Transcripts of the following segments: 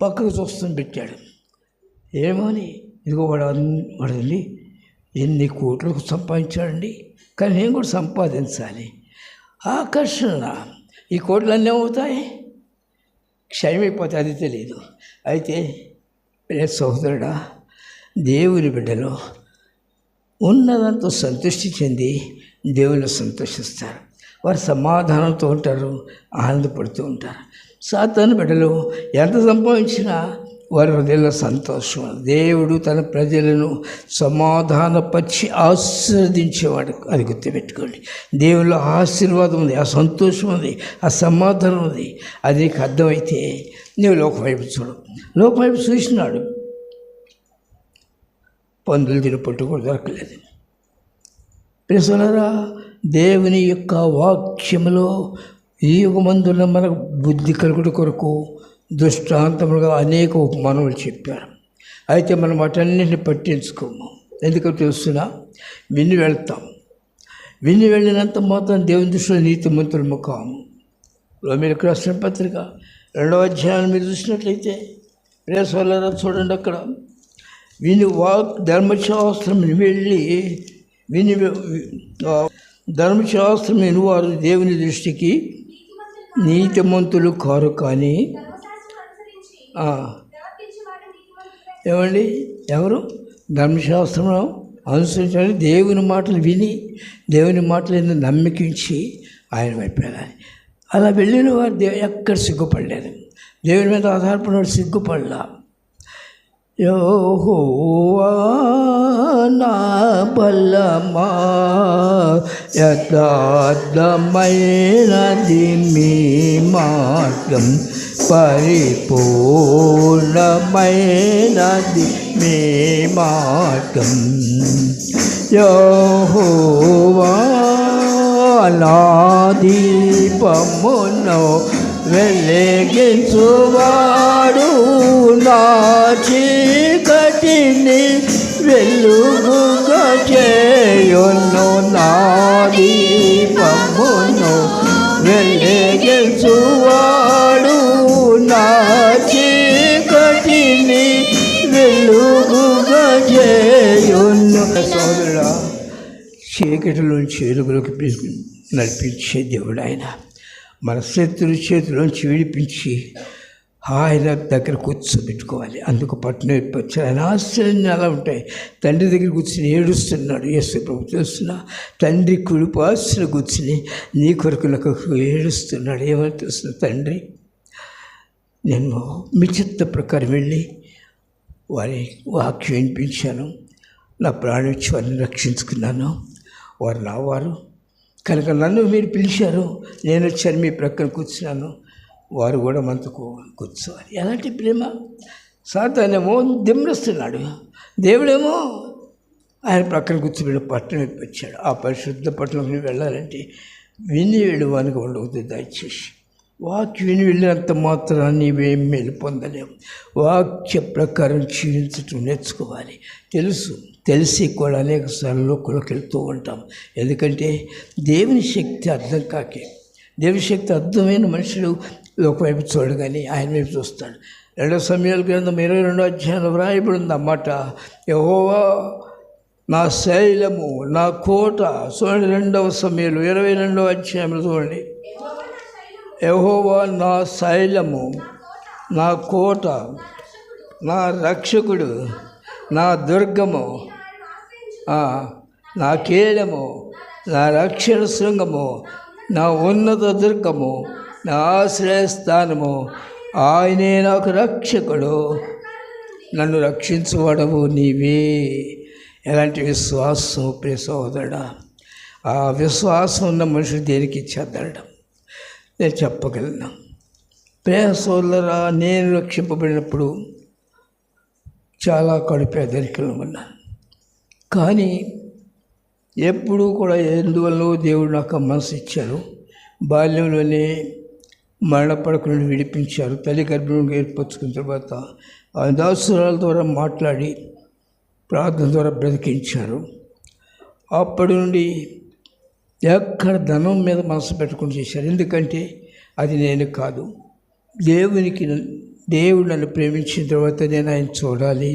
పక్కకు చూస్తూ పెట్టాడు. ఏమని, ఇదిగో వాడండి ఎన్ని కోట్లకు సంపాదించాడండి, కానీ నేను కూడా సంపాదించాలి. ఆకర్షణ. ఈ కోట్లు అన్నీ అవుతాయి, క్షయమైపోతే అది తెలియదు. అయితే సహోదరుడా, దేవుని బిడ్డలో ఉన్నదంతా సంతృష్టి చెంది దేవుని సంతోషిస్తారు. వారు సమాధానంతో ఉంటారు, ఆనందపడుతూ ఉంటారు. సాతాను బిడ్డలు ఎంత సంపాదించినా వారి హృదయంలో సంతోషం. దేవుడు తన ప్రజలను సమాధానపరిచి ఆశీర్వదించేవాడు. అది గుర్తుపెట్టుకోండి. దేవుల్లో ఆశీర్వాదం ఉంది, ఆ సంతోషం ఉంది, ఆ సమాధానం ఉంది. అది నీకు అర్థమైతే నువ్వు లోకం వైపు చూడు. లోకం వైపు చూసినాడు, పందులు తిని పట్టు కూడా దొరకలేదు. ప్రియసోదరా, దేవుని యొక్క వాక్యములో ఈ యుగమందున మనకు బుద్ధి కలుగుట కొరకు దృష్టాంతములుగా అనేక ఉపమానములు చెప్పారు. అయితే మనం వాటన్నింటిని పట్టించుకోము. ఎందుకంటే తెలుస్తున్నా, విని వెళ్తాం. విని వెళ్ళినంత మాత్రం దేవుని దృష్టిలో నీతిమంతులము కాము. రోమీయులకు రాసిన పత్రిక 2వ అధ్యాయం మీరు చూసినట్లయితే ప్రియసోదరులారా చూడండి, అక్కడ ధర్మశాస్త్రం వెళ్ళి ధర్మశాస్త్రం వినువారు దేవుని దృష్టికి నీతిమంతులు కారు. కానీ ఏమండి, ఎవరు ధర్మశాస్త్రంలో అనుసరించాలి, దేవుని మాటలు విని దేవుని మాటలు నమ్మకించి ఆయన వైపు వెళ్ళాలి. అలా వెళ్ళిన వారు ఎక్కడ సిగ్గుపడలేదు. దేవుని మీద ఆధారపడిన సిగ్గుపడలా. యెహోవా నా బలమా, యథార్థమైనది మీ మార్గం, పరిపూర్ణమైనది మీ మార్గం. యెహోవా నా దీపమును వెలిగించువాడు, నా చీకటిని వెలుగుగా చేయును. నా దీపమును వెలిగించువాడు, నా చీకటిని వెలుగుగా చేయును. సోదరుడా, చీకటిలోంచి వెలుగులోకి నడిపించే దేవుడు ఆయన. మన శత్రు చేతిలోంచి విడిపించి ఆయన దగ్గర కూర్చోబెట్టుకోవాలి. అందుకు పట్టణం వచ్చారు. ఆయన ఆశ్చర్యాన్ని అలా ఉంటాయి. తండ్రి దగ్గర కూర్చుని ఏడుస్తున్నాడు యేసు ప్రభు. తెలుస్తున్నా, తండ్రి కుడిపు ఆశలు కూర్చుని నీ కొరకు నాకు ఏడుస్తున్నాడు. ఏమని తెలుస్తున్నా, తండ్రి నేను మీ చిత్త ప్రకారం వెళ్ళి వారి వాక్యం వినిపించాను, నా ప్రాణం ఇచ్చి వారిని రక్షించుకున్నాను, వారు నా వారు కనుక నన్ను మీరు పిలిచారు, నేను వచ్చాను, మీ ప్రక్కన కూర్చున్నాను, వారు కూడా మనతో కూర్చోవాలి. ఎలాంటి ప్రేమ! సాతానేమో దిమ్రస్తున్నాడు, దేవుడేమో ఆయన ప్రక్కన కూర్చోబెట్టి పట్టణం వచ్చాడు. ఆ పరిశుద్ధ పట్టణంలోకి వెళ్ళాలంటే విని వెళ్ళువానికి ఉండవద్దు. దయచేసి వాక్యం విని వెళ్ళినంత మాత్రాన్ని నీవేం మేలు పొందలేము. వాక్య ప్రకారం జీవించటం నేర్చుకోవాలి. తెలిసి కూడా అనేక సార్లు లోకంలోకి వెళ్తూ ఉంటాం. ఎందుకంటే దేవుని శక్తి అర్థం కాకే. దేవుని శక్తి అర్థమైన మనుషులు లోకం వైపు చూడు, కానీ ఆయన వైపు చూస్తాడు. 2 సమూయేలు గ్రంథం 22వ అధ్యాయంలో వ్రాయబడింది అన్నమాట. యెహోవా నా శైలము, నా కోట. చూడండి, 2వ సమూయేలు 22వ అధ్యాయంలో చూడండి. యెహోవా నా శైలము, నా కోట, నా రక్షకుడు, నా దుర్గము, నా కేడము, నా రక్షణ శృంగము, నా ఉన్నత దుర్గము, నా ఆశ్రయస్థానము. ఆయనే నాకు రక్షకుడు, నన్ను రక్షించువాడవు నీవే. ఎలాంటి విశ్వాసం ప్రియ సోదరుడా! ఆ విశ్వాసం ఉన్న మనుషుడు దేనికి చెందడం నేను చెప్పగలను. ప్రియ సోదరుడా, నేను రక్షింపబడినప్పుడు చాలా కడుపేదరికలు ఉన్నాను. కానీ ఎప్పుడూ కూడా ఎందువల్ల దేవుడు నాకు మనసు ఇచ్చారు. బాల్యంలోనే మరణపడకుండా విడిపించారు. తల్లి గర్భంలో ఏర్పరచుకున్న తర్వాత ఆ దాసురాల ద్వారా మాట్లాడి ప్రార్థన ద్వారా బ్రతికించారు. అప్పటి నుండి ఎక్కడ ధనం మీద మనసు పెట్టుకుని చేశారు. ఎందుకంటే అది నేను కాదు, దేవుడు నన్ను ప్రేమించిన తర్వాత నేను ఆయన చూడాలి,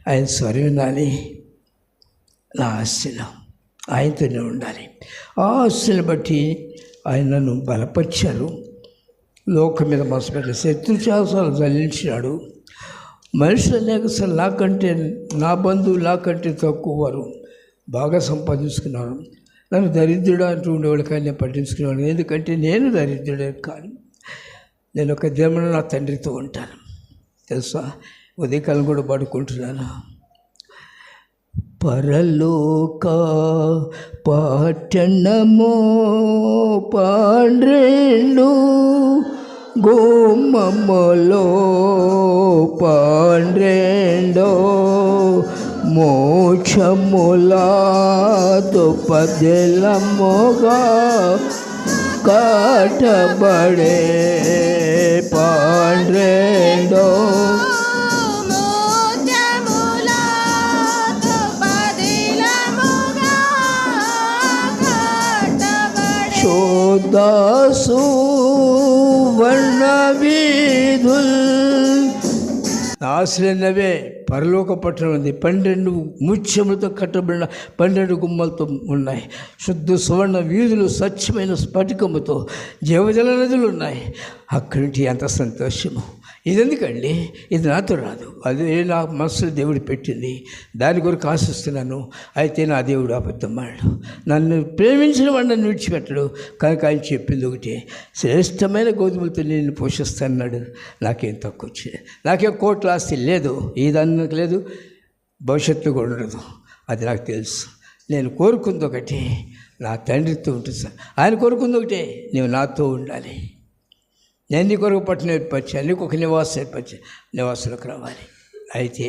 ఆయన స్వరం వినాలి. నా ఆశలు ఆయనతోనే ఉండాలి. ఆ ఆశను బట్టి ఆయన నన్ను బలపరిచారు. లోకం మీద మనసుపెట్టిన శత్రు చాలాసార్లు జల్లించినాడు. మనుషులు అనేకసార్లు నాకంటే, నా బంధువులు నాకంటే తక్కువ వారు బాగా సంపాదించుకున్నారు. నన్ను దరిద్రుడు అంటూ ఉండేవాళ్ళు, కానీ నేను పట్టించుకునేవాడు. ఎందుకంటే నేను దరిద్రుడే కాను. నేను ఒక జన్మలో నా తండ్రితో ఉంటాను. తెలుసా, ఉదయకాలం కూడా పడుకుంటున్నాను. పరలోక పట్టణమో పాండ్రేళ్ళు గుమ్మములో పాండ్రేండో మోక్షములాతో పదెలముగా కాటబడే పాండ్రేండో శోదాసు వర్ణ వీధుల్ ఆశ్రయనవే పరలోక పట్టణం ఉంది. 12 ముత్యములతో కట్టబడిన 12 గుమ్మలతో ఉన్నాయి. శుద్ధ సువర్ణ వీధులు, స్వచ్ఛమైన స్ఫటికముతో జీవజల నదులు ఉన్నాయి. అక్కడి నుంచి ఎంత సంతోషము! ఇది ఎందుకండి? ఇది నాతో రాదు, అది నా మనసులో దేవుడు పెట్టింది. దాని కొరకు ఆశిస్తున్నాను. అయితే నా దేవుడు అబద్ధమాడు, నన్ను ప్రేమించిన వాడు నన్ను విడిచిపెట్టడు. కనుక ఆయన చెప్పింది ఒకటే, శ్రేష్టమైన గోధుమలతో నేను పోషిస్తానన్నాడు. నాకేం తక్కువ వచ్చింది, నాకేం కోట్ల ఆస్తి లేదు, ఇదన్నకు లేదు, భవిష్యత్తు కూడా ఉండదు. అది నాకు తెలుసు. నేను కోరుకుంది ఒకటి, నా తండ్రితో ఉంటుంది సార్. ఆయన కోరుకుంది ఒకటే, నీవు నాతో ఉండాలి. నేను నీ కొరకు పట్టణం ఏర్పరిచాను, నీకు ఒక నివాసం ఏర్పరిచాను, నివాసులకు రావాలి. అయితే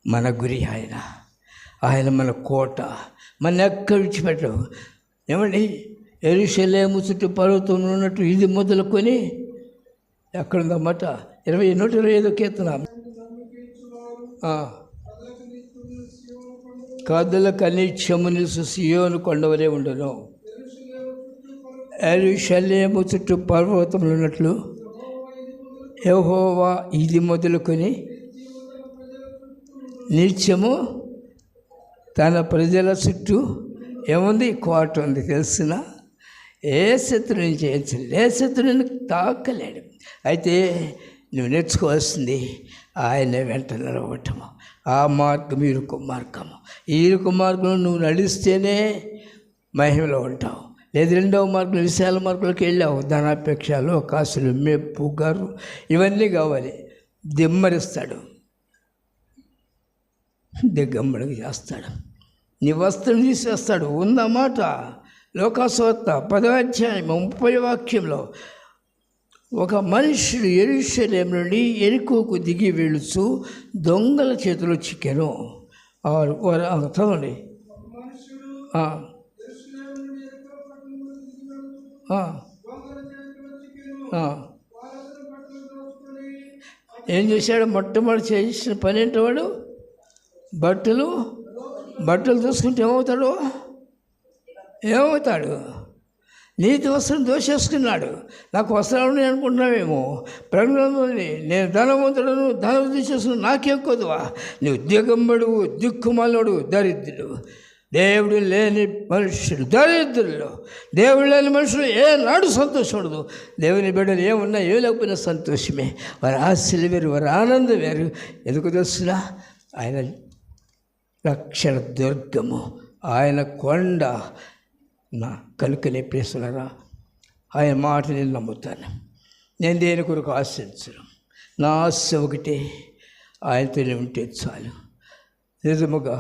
మన గురి ఆయన మన కోట, మన ఎక్కడ విడిచిపెట్టవు. ఏమండి, యెరూషలేము చుట్టూ పర్వతంలో ఉన్నట్టు ఇది మొదలుకొని ఎక్కడుందన్నమాట 125 కీర్తన, కథలకు అనిత్యము నిలుసు సియోను కొండవలే ఉండను. యెరూషలేము చుట్టూ పర్వతములు ఉన్నట్లు యెహోవా ఇది మొదలుకొని నిత్యము తన ప్రజల చుట్టూ ఏముంది? కోట ఉంది. తెలిసిన ఏ శత్రువుని చేయించలేదు, ఏ శత్రువుని తాకలేడు. అయితే నువ్వు నేర్చుకోవాల్సింది ఆయన వెంట నిలవటము. ఆ మార్గం ఇరుకు మార్గము. ఈ ఇరుకు మార్గంలో నువ్వు నడిస్తేనే మహిమలో ఉంటావు. లేదు రెండవ మార్గం విశాల మార్గంలోకి వెళ్ళావు, ధనాపేక్షలు, అవకాశాలు, మెప్పు, గర్వం ఇవన్నీ కావాలి. దిమ్మరిస్తాడు, దిగ్గమ్మడికి చేస్తాడు, నీ వస్త్రం తీసేస్తాడు. ఉందన్నమాట. లోకాసువార్త 10వ అధ్యాయం 30వ వాక్యంలో ఒక మనుషుడు యెరూషలేము నుండి యెరికోకు దిగి వెళుచు దొంగల చేతిలో చిక్కెను. చదవండి. ఏం చేశాడు? మొట్టమొదటి చేసిన పని ఏంటో వాడు బట్టలు చూసుకుంటే ఏమవుతాడు? నీతి వస్త్రం దోషేసుకున్నాడు. నాకు వస్త్రాలు ఉన్నాయి అనుకుంటున్నావేమో. ప్రకటనలోని నేను ధనవంతుడను, ధనం తీసేసుకుని నాకేం కొదువా? నువ్వు దిగంబడువు, దిక్కుమాలుడు, దరిద్రుడు. దేవుడు లేని మనుషులు దరిద్రులు. దేవుడు లేని మనుషులు ఏనాడు సంతోషపడదు. దేవుని బిడ్డలు ఏమున్నా ఏ లేకపోయినా సంతోషమే. వారి ఆశలు వేరు, వారి ఆనందం వేరు. ఎందుకు తెలుసునా? ఆయన రక్షణ దుర్గము, ఆయన కొండ. నా కనుకనే ప్రేసులరా, ఆయన మాట నేను నమ్ముతాను. నేను దేని కొరకు ఆశించను. నా ఆశ ఒకటే, ఆయనతోనే ఉంటే చాలు. నిజముగా